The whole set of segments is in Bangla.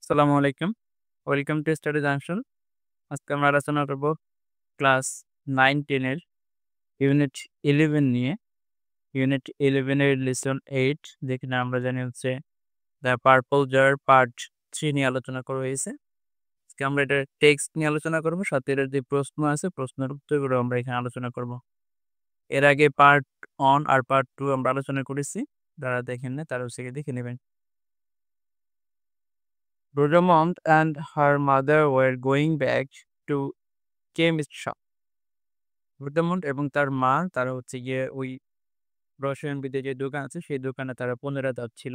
আসসালামু আলাইকুম। Welcome to study junction. আজকে আমরা আলোচনা করব ক্লাস 9-10 এর ইউনিট 11 নিয়ে। ইউনিট 11 এর লেসন 8 যেখানে আমরা জানি হচ্ছে দ্য পার্পল জার পার্ট 3 নিয়ে আলোচনা করা হয়েছে। আজকে আমরা এটার টেক্সট নিয়ে আলোচনা করব। সাথে এর যে প্রশ্ন আছে প্রশ্নের উত্তরগুলো আমরা এখানে আলোচনা করব। এর আগে পার্ট 1 আর পার্ট 2 আমরা আলোচনা করেছি। যারা দেখেন নাই তারা হচ্ছে গিয়ে দেখে নেবেন। Rosamond and her mother were going back to chemist shop. রুদ্রমন্ড এবং তার মা তারা হচ্ছে গিয়ে ওই রসায়নবিদের যে দোকান আছে সেই দোকানে তারা পুনরায় যাচ্ছিল।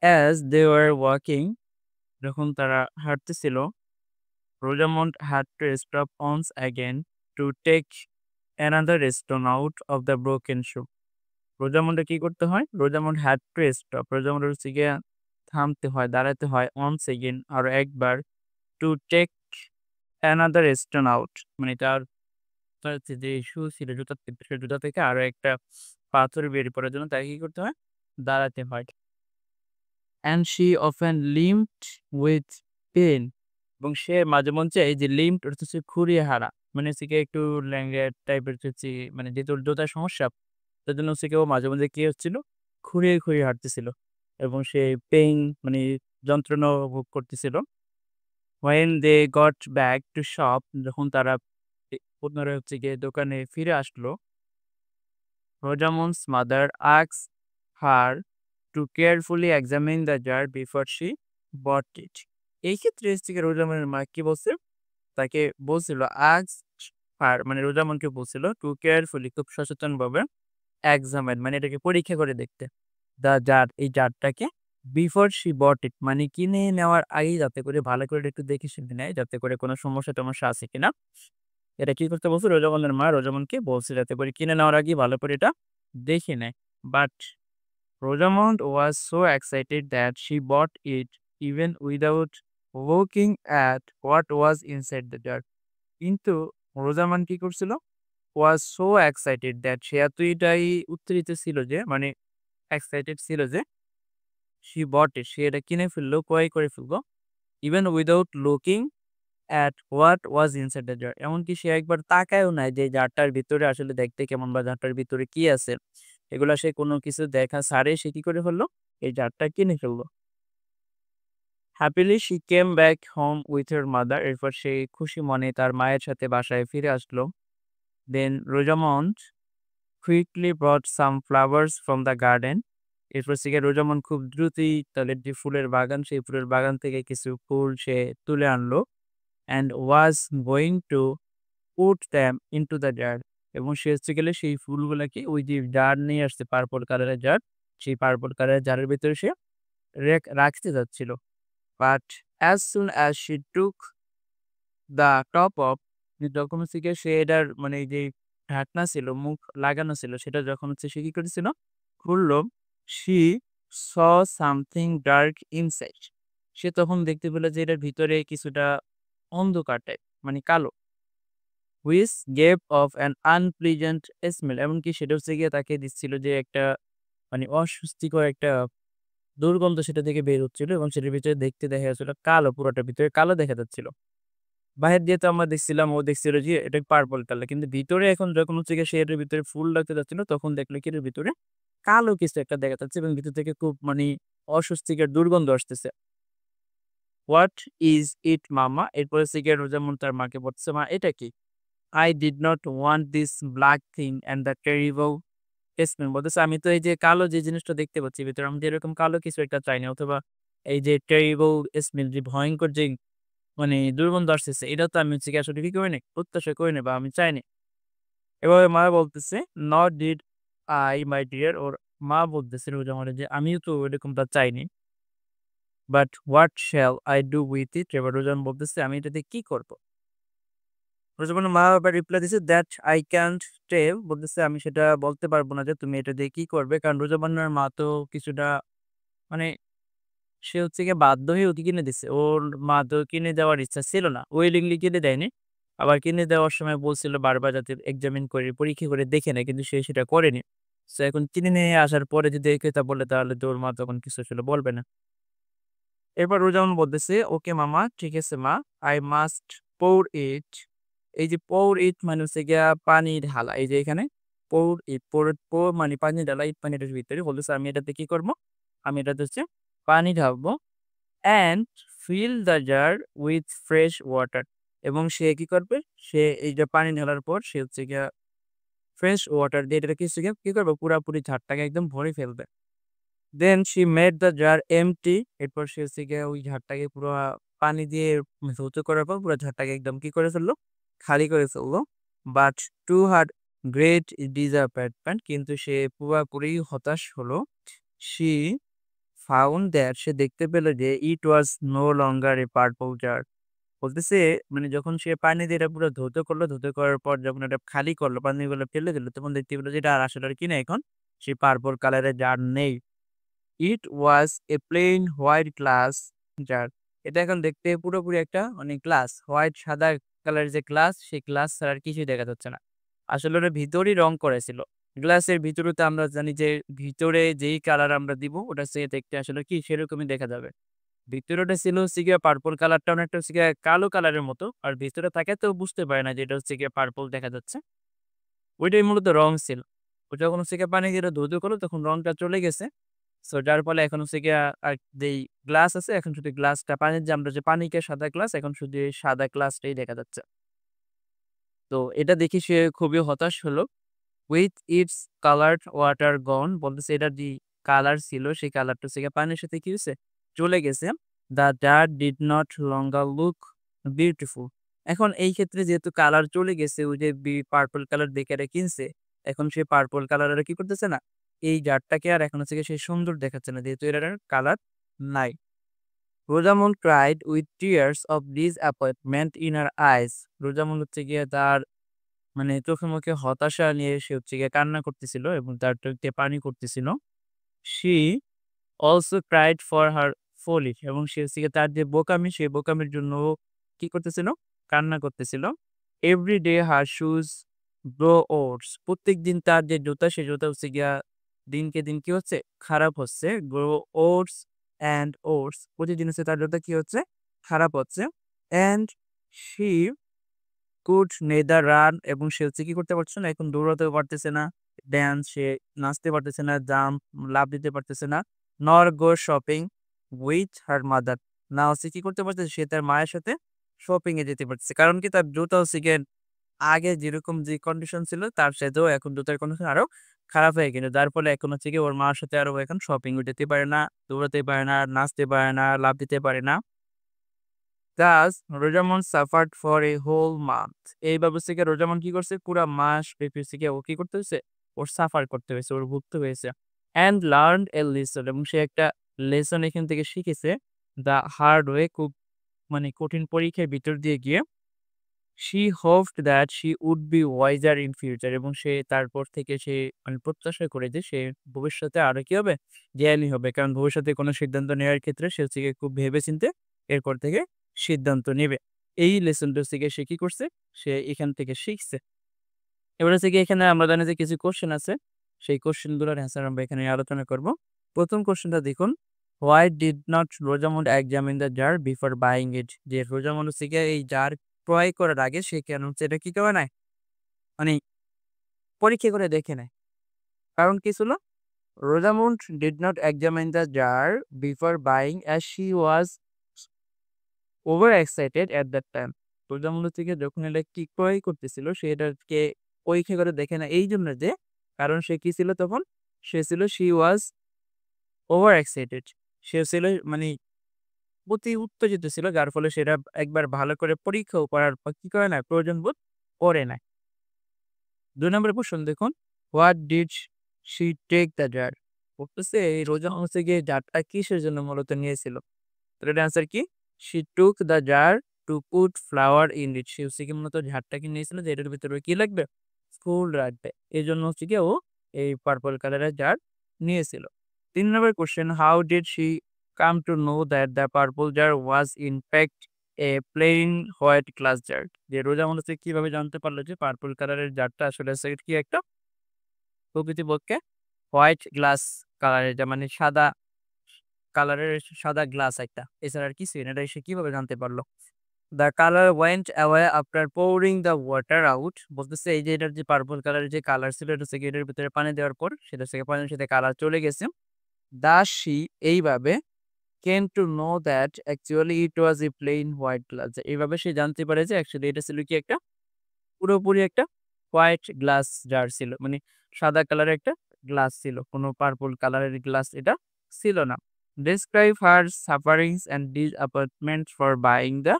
As they were walking, যখন তারা হাঁটতেছিল, Rosamond had to stop once again to take another stone out of the broken shoe. রোজামন্ডে কি করতে হয়? Rosamund had to stop. Rosamund হচ্ছে গিয়ে থামতে হয়, দাঁড়াতে হয় once again আরো একবার to take another stone out মানে তার হচ্ছে যে শু ছিল জুতা সে জুতা থেকে আরো একটা পাথর বের করার জন্য তাকে কি করতে হয়? দাঁড়াতে হয়। And she often limped with pain এবং সে মাঝে মধ্যে এই যে লিম্পড অর্থ হচ্ছে খুঁড়িয়ে হারা। মানে হচ্ছে গিয়ে একটু ল্যাঙ্গেট টাইপের হচ্ছে মানে যেহেতু ওর জুতার সমস্যা তার জন্য হচ্ছে গিয়ে ও মাঝে মধ্যে কি হচ্ছিল? খুঁড়িয়ে হাঁটতেছিল এবং সে পেইন মানে যন্ত্রণা ভোগ করতেছিল। When they got back to shop যখন তারা পুনরায় হচ্ছে গিয়ে দোকানে ফিরে আসলো, Rosamond's mother asked her to carefully examine the jar before she bought it. এই ক্ষেত্রে হচ্ছে গিয়ে রোজামনের মা কি বলছে? তাকে বলছিল মানে রোজামনকে বলছিল টু কেয়ারফুলি খুব সচেতনভাবে এক্সামাইন মানে এটাকে পরীক্ষা করে দেখতে। দ্য জার এই জারটাকে বিফোর শি বট ইট মানে কিনে নেওয়ার আগেই যাতে করে ভালো করে একটু দেখে শুনে নেয় যাতে করে কোনো সমস্যা-টমস্যা আছে কিনা। এটা কি করতে বলছে? রোজামনের মা রোজামনকে বলছে যাতে করে কিনে নেওয়ার আগেই ভালো করে এটা দেখে নেয়। But Rosamond was so excited that she bought it even without looking at what was inside the jar. কিন্তু রোজামান কি করছিল? Was so excited that সে এতটাই উত্তেজিত ছিল যে মানে এক্সাইটেড ছিল যে she bought it সে এটা কিনে ফেললো, ক্রয় করে ফেললো even without looking at what was inside the jar. এমনকি সে একবার তাকায়ও নাই যে জারটার ভিতরে আসলে দেখতে কেমন বা জারটার ভিতরে কি আছে। এগুলা সে কোনো কিছু দেখা ছাড়াই সে কি করে ফেললো? এই জারটা কিনে ফেললো। Happily she came back home with her mother এরপর সে খুশি মনে তার মায়ের সাথে বাসায় ফিরে আসলো। Then Rosamond quickly brought some flowers from the garden এরপর থেকে রোজামন্ড খুব দ্রুতই তাদের যে ফুলের বাগান সেই ফুলের বাগান থেকে কিছু ফুল সে তুলে আনলো and was going to put them into the jar এবং সে হচ্ছে গেলে সেই ফুলগুলাকে ওই যে জার নিয়ে আসছে পার্পল কালারের জার সেই পার্পল কালারের জারের ভিতরে সে রাখতে যাচ্ছিল। But as soon as she took the top of যখন হচ্ছে গিয়ে সে এটার মানে এই যে ঢাকনা ছিল, মুখ লাগানো ছিল সেটা যখন হচ্ছে সে কি করেছিল? খুললো, she saw something dark inside সে তখন দেখতে পেল যে এটার ভিতরে কিছুটা অন্ধকার টাইপ মানে কালো। Which gave of an unpleasant smell এমনকি সেটা হচ্ছে গিয়ে তাকে দিচ্ছিল যে একটা মানে অস্বস্তিকর একটা দুর্গন্ধ সেটা থেকে বের হচ্ছিল এবং সেটার ভিতরে দেখতে দেখা যাচ্ছিল কালো, পুরোটার ভিতরে কালো দেখা যাচ্ছিল। বাহির দিয়ে তো আমরা দেখছিলাম ও দেখছিল যে এটা পার্পল কালার কিন্তু ভিতরে এখন যখন হচ্ছে গিয়ে সে এটার ভিতরে ফুল রাখতে যাচ্ছিল তখন দেখলো কি এটার ভিতরে কালো কিছু একটা দেখা যাচ্ছে এবং ভিতর থেকে খুব মানে অস্বস্তিকর দুর্গন্ধ আসতেছে। হোয়াট ইজ ইট মামা? এরপরে হচ্ছে গিয়ে রোজামন তার মাকে বলতেছে, মা এটা কি? I did not want this black thing and the terrible smell বলতেছে আমি তো এই যে কালো যে জিনিসটা দেখতে পাচ্ছি ভিতরে আমি তো এরকম কালো কিছু একটা চাইনি অথবা এই যে terrible smell যে ভয়ঙ্কর যে মানে দুর্গন্ধ আসতেছে এটা তো আমি হচ্ছে গিয়ে আসলে কি করিনি? প্রত্যাশা করিনি বা আমি চাইনি। এভাবে মা বলতেছে, "Nor did I my dear" ওর মা বলতেছে রোজামারে যে আমিও তো এরকমটা চাইনি। "But what shall I do with it?" এবার রোজান বলতেছে আমি এটা দিয়ে কি করব? রোজামানের মা আবার রিপ্লাই দিছে, "That I can't tell" বলতেছে আমি সেটা বলতে পারব না যে তুমি এটা দিয়ে কি করবে। কারণ রোজামানের মা তো কিছুটা মানে সে হচ্ছে গিয়ে বাধ্য হয়ে ওকে কিনে দিছে। ওর মা তো কিনে দেওয়ার ইচ্ছা ছিল না। willingly কিনে দেয়নি। আবার কিনে দেওয়ার সময় বলছিল বারবার যাতে এক্সামিন করে, পরীক্ষা করে দেখে নেয়। কিন্তু সে সেটা করেনি। সো এখন কিনে নিয়ে আসার পরে যদি এই কথা বলে তাহলে তো ওর মা তখন কিছু আসলে বলবে না। এরপর রোজামন বলতেছে, ওকে মামা, ঠিক আছে মা, আই মাস্ট pour it। এই যে pour it মানে হচ্ছে গিয়া পানি ঢালা। এই যে এখানে pour it, pour মানে পানি ঢালা, ইট মানে এটার ভিতরে। বলতেছে আমি এটাতে কি করব? আমি এটাতে হচ্ছে পানি ঢালবো। And fill the jar with fresh water. এবং সে কি করবে? সে এই যে পানি ঢালার পর সে হচ্ছে গিয়া ফ্রেশ ওয়াটার দিয়ে এটাকে হচ্ছে গিয়া কি করবে? পুরাপুরি ঝাড়টাকে একদম ভরে ফেলবে। Then she made the jar empty. এরপর সে হচ্ছে গিয়ে ওই ঝাড়টাকে পুরো পানি দিয়ে ধৌত করার পর পুরো ঝাড়টাকে একদম কি করে ফেললো? খালি করে ফেললো। But to her great disappointment, কিন্তু সে পুরাপুরি হতাশ হলো। শি ফাউন্ড দ্যাট, সে দেখতে পেল যে it was no longer a purple jar. বলতেছে মানে যখন সে পানি দিয়ে এটা পুরো ধৌত করলো, ধৌত করার পর যখন এটা খালি করলো, পানিগুলো ফেলে দিল, তখন দেখতে পেল যে এটা আর আসলে আর কি না, এখন সেই পার্পল কালারের জার নেই। ইট ওয়াজ এ প্লেন হোয়াইট গ্লাস জার। এটা এখন দেখতে পুরোপুরি একটা মানে গ্লাস, হোয়াইট সাদা কালারের যে গ্লাস, সেই গ্লাস ছাড়া আর কিছুই দেখা যাচ্ছে না। আসলে ওটা ভিতরেই রং করেছিল। গ্লাসের ভিতরে তো আমরা জানি যে ভিতরে যেই কালার আমরা দিব ওটা সে দেখতে আসলে কি সেরকমই দেখা যাবে। ভিতরে ওটা ছিল হচ্ছে গিয়ে পার্পল কালারটা অনেকটা হচ্ছে গিয়ে কালো কালারের মতো। আর ভিতরে থাকে তো বুঝতে পারে না যে এটা হচ্ছে গিয়ে পার্পল দেখা যাচ্ছে। ওইটাই মূলত রং ছিল। ও যখন হচ্ছে গিয়ে পানি দিয়ে ধৌত করলো তখন রংটা চলে গেছে। সো যার ফলে এখন হচ্ছে গিয়া আর যেই গ্লাস আছে, এখন শুধু গ্লাসটা পানির যে আমরা যে পানিকে সাদা গ্লাস, এখন শুধু এই সাদা গ্লাসটাই দেখা যাচ্ছে। তো এটা দেখে সে খুবই হতাশ হলো। উইথ ইটস কালারড ওয়াটার গন, বলতেছে এটার যে কালার ছিল সেই কালারটা হচ্ছে গিয়ে পানির সাথে কি হয়েছে? চলে গেছে। The dirt did not longer look beautiful. এখন এই ক্ষেত্রে যেহেতু কালার চলে গেছে, ওই যে পার্পল কালার দেখে এটা কিনছে, এখন সে পার্পল কালার আর কি করতেছে না, এই জারটাকে আর এখন হচ্ছে গিয়ে সে সুন্দর দেখাচ্ছে না, যেহেতু এটার কালার নাই। Rosamond cried with tears of disappointment in her eyes. Rosamond হচ্ছে গিয়ে তার মানে চোখে মুখে হতাশা নিয়ে সে হচ্ছে গিয়ে কান্না করতেছিল এবং তার চোখ দিয়ে পানি পড়তেছিল। She also cried for her folly, এবং সে হচ্ছে গিয়ে তার যে বোকামি, সেই বোকামির জন্য ও কি করতেছিল? কান্না করতেছিল। এভরি ডে হার শুজ গ্রো ওল্ডস। প্রত্যেকদিন তার যে জুতা, সেই জুতা হচ্ছে গিয়া দিনকে দিন কি হচ্ছে? খারাপ হচ্ছে। Grow olds and olds. প্রতিদিন হচ্ছে তার জুতা কি হচ্ছে? খারাপ হচ্ছে। And she could neither run, এবং সে হচ্ছে কি করতে পারছে না, এখন দৌড়াতেও পারতেছে না, ড্যান্স সে নাচতে পারতেছে না, জাম্প লাফ দিতে পারতেছে না, নর go shopping with her mother. না হচ্ছে কি করতে পারতেছে, সে তার মায়ের সাথে শপিং এ যেতে পারতেছে। কারণ কি, তার জুতা হচ্ছে গিয়ে আগে যেরকম যে কন্ডিশন ছিল তার সাথেও এখন জুতার কন্ডিশন আরো খারাপ হয়ে গেল। যার ফলে এখন হচ্ছে কি ওর মার সাথে আরো এখন শপিং এ যেতে পারে না, দৌড়াতে পারে না, নাচতে পারে না, লাফ দিতে পারে না। Thus, Rosamond suffered for a whole month. এইভাবে হচ্ছে গিয়ে রোজামন কি করছে? পুরা মাস ব্যাপী হচ্ছে গিয়ে ও কি করতে হয়েছে? ওর সাফার করতে হয়েছে, ওর ভুগতে হয়েছে। And learned a lesson, এবং সে একটা লেসন এখান থেকে শিখেছে। The hard way, খুব মানে কঠিন পরীক্ষার ভিতর দিয়ে গিয়ে। She hoped that she would be wiser in future, এবং সে তারপর থেকে সে মানে প্রত্যাশা করে যে সে ভবিষ্যতে আরো কি হবে? জ্ঞানী হবে। কারণ ভবিষ্যতে কোনো সিদ্ধান্ত নেওয়ার ক্ষেত্রে সে হচ্ছে গিয়ে খুব ভেবে-চিন্তে এরপর থেকে সিদ্ধান্ত নিবে। এই লেসনটা হচ্ছে গিয়ে সে কি করছে? সে এখান থেকে শিখছে। এবার হচ্ছে গিয়ে এখানে আমরা জানি যে কিছু কোয়েশ্চেন আছে। সেই কোয়েশ্চেন গুলোর অ্যান্সার আমরা এখানে আলোচনা করব। ১ম কোয়েশ্চেনটা দেখুন, why did not Rosamond examine the jar before buying it? যে রোজামন্ড হচ্ছে গিয়ে এই জার ক্রয় করার আগে সে কেন হচ্ছে এটা কি করে নাই? মানে পরীক্ষা করে দেখে নেয়। কারণ কি ছিল? Rosamond did not examine the jar before buying as she was over excited at that time. Rosamond থেকে যখন এটা কি ক্রয় করতেছিল সে এটাকে পরীক্ষা করে দেখে না, এইজন্য যে কারণ সে কি ছিল তখন? সে ছিল শি ওয়াজ ওভার এক্সাইটেড। সে ছিল মানে অতি উত্তেজিত ছিল, যার ফলে সেটা একবার ভালো করে পরীক্ষাও করার পর কি করে না? প্রয়োজন বোধ করে নাই। ২ নম্বরের প্রশ্ন দেখুন, what did she take the jar? বলতেছে এই রোজা হচ্ছে গিয়ে জারটা কিসের জন্য মূলত নিয়েছিল? তো এটার অ্যান্সার কি? She took the jar to put flower in it. সে হচ্ছে কি মূলত জারটাকে নিয়েছিল যে এটার ভিতরে কি লাগবে? ফুল রাখবে। এজন্য হচ্ছে গিয়ে ও এই পার্পল কালারের জার নিয়েছিল। ৩ নম্বর question, how did she come to know that the purple jar was in fact a plain white glass jar? যে রোজা মনে হচ্ছে কিভাবে জানতে পারলো যে পার্পল কালারের জারটা আসলে হচ্ছে কি একটা প্রকৃতপক্ষে হোয়াইট গ্লাস কালারের, যা মানে সাদা কালারের সাদা গ্লাস একটা, এছাড়া আর কিছুই না। এটা সে কিভাবে জানতে পারলো? The colour went away after pouring the water out. বলতেছে এই যে এটার যে পার্পল কালারের যে কালার ছিল, এটা হচ্ছে গিয়ে এটার ভিতরে পানি দেওয়ার পর সেটা হচ্ছে গিয়ে পানির সাথে কালার চলে গেছে। Thus she এইভাবে came to know that actually it was a plain white glass. এইভাবে সে জানতে পারে যে অ্যাকচুয়ালি এটা ছিল কি একটা পুরোপুরি একটা হোয়াইট গ্লাস জার ছিল। মানে সাদা কালারের একটা গ্লাস ছিল। কোনো পার্পল কালারের গ্লাস এটা ছিল না। Describe her sufferings and disappointment for buying the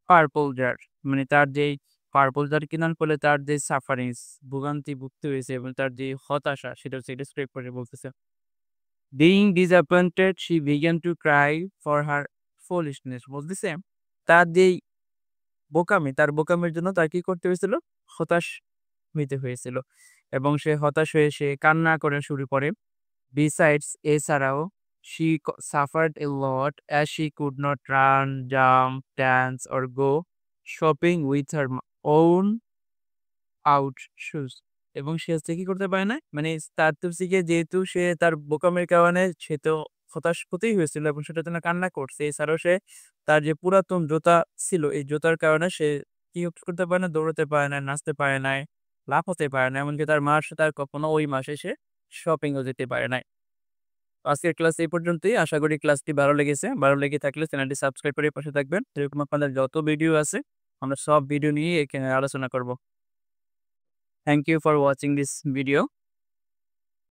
purple jar. মানে তার যেই পার্পল জার কেনার ফলে তার যে সাফারিংস, ভোগান্তি ভুগতে হয়েছে এবং তার যে হতাশা সেটা হচ্ছে ডেসক্রাইব করে বলতেছে। Being disappointed, she began to cry for her foolishness. বলতেছে তার যেই বোকামি, তার বোকামির জন্য তার কি করতে হয়েছিল? হতাশ হইতে হয়েছিল এবং সে হতাশ হয়ে সে কান্না করা শুরু করে। Besides, এছাড়াও she suffered a lot as she could not run, jump, dance or go shopping with her own out shoes. এবং সে হচ্ছে কি করতে পারে না? মানে তার তো হচ্ছে গিয়ে যেহেতু সে তার বোকামির কারণে সে তো হতাশ হতেই হয়েছিল এবং সেটার জন্য কান্না করছে। এছাড়াও সে তার যে পুরাতন জুতা ছিল, এই জুতার কারণে সে কি করতে পারে না? দৌড়াতে পারে না, নাচতে পারে নাই, লাফাতে পারে না। এমনকি তার মার সাথে আর কখনো ওই মাসে সে শপিংও যেতে পারে নাই। আজকের ক্লাস এই পর্যন্তই। আশা করি ক্লাসটি ভালো লেগেছে। ভালো লেগে থাকলে চ্যানেলটি সাবস্ক্রাইব করে পাশে থাকবেন। এরকম আপনাদের যত ভিডিও আছে আমরা সব ভিডিও নিয়ে এখানে আলোচনা করব। Thank you for watching this video.